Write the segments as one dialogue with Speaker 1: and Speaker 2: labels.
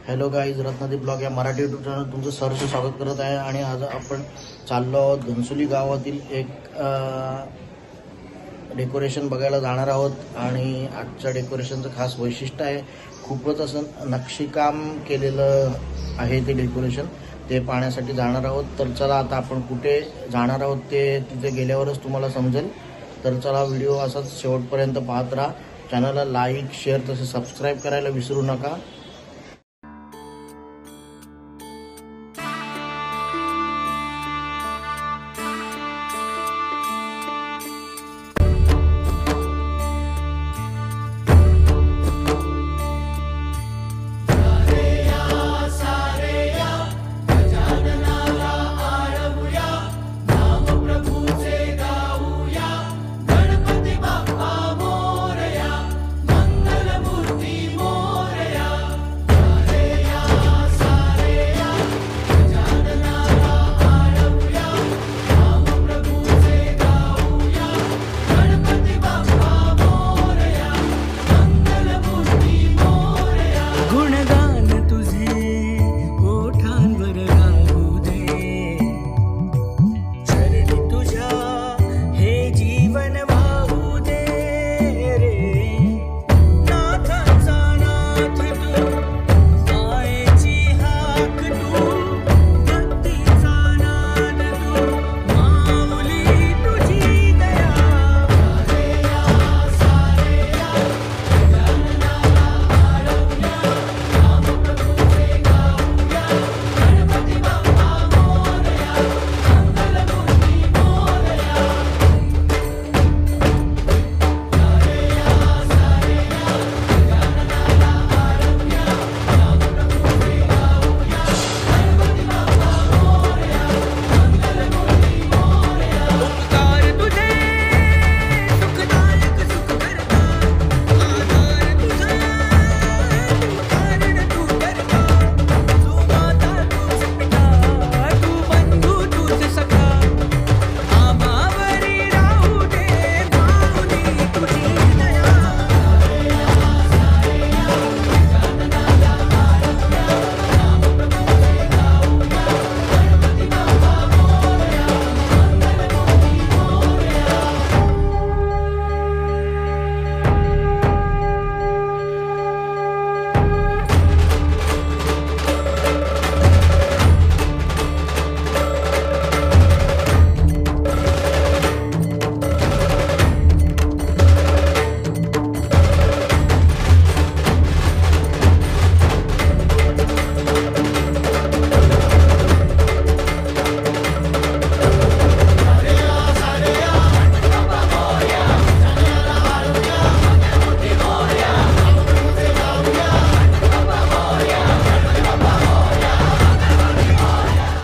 Speaker 1: Hello guys, Ratnadeep blog या Marathi YouTube channel तुमचं सहर्ष स्वागत करत आहे। आणि आज आपण चाललो आहोत घनसोली गावातील एक डेकोरेशन बघायला जाणार आहोत। आणि आजच्या डेकोरेशनचं खास वैशिष्ट्य आहे, खूपच असं नक्षीकाम केलेलं आहे ते डेकोरेशन, ते पाहण्यासाठी जाणार आहोत। तर चला आता आपण कुठे जाणार आहोत ते तिथे गेल्यावरच तुम्हाला समजेल। तर चला व्हिडिओ असाच शेवटपर्यंत पाहत राहा। चॅनलला लाईक शेअर तसे सबस्क्राईब करायला विसरू नका।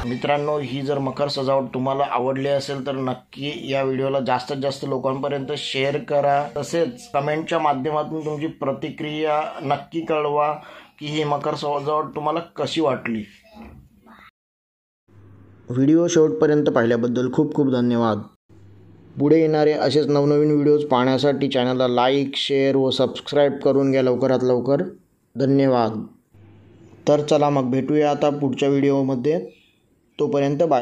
Speaker 1: मित्रांनो, ही जर मकर सजावट तुम्हाला आवडली असेल तर नक्की या व्हिडिओला जास्तीत जास्त लोकांपर्यंत शेअर करा। तसेच कमेंटच्या माध्यमातून तुमची प्रतिक्रिया नक्की कळवा की ही मकर सजावट तुम्हाला कशी वाटली। व्हिडिओ शेवटपर्यंत पाहिल्याबद्दल खूप खूप धन्यवाद। पुढे येणारे असेच नवनवीन व्हिडिओज पाहण्यासाठी चॅनलला लाईक शेअर व सबस्क्राईब करून घ्या लवकरात लवकर। धन्यवाद। तर चला मग भेटूया आता पुढच्या व्हिडिओमध्ये, तोपर्यंत बाय।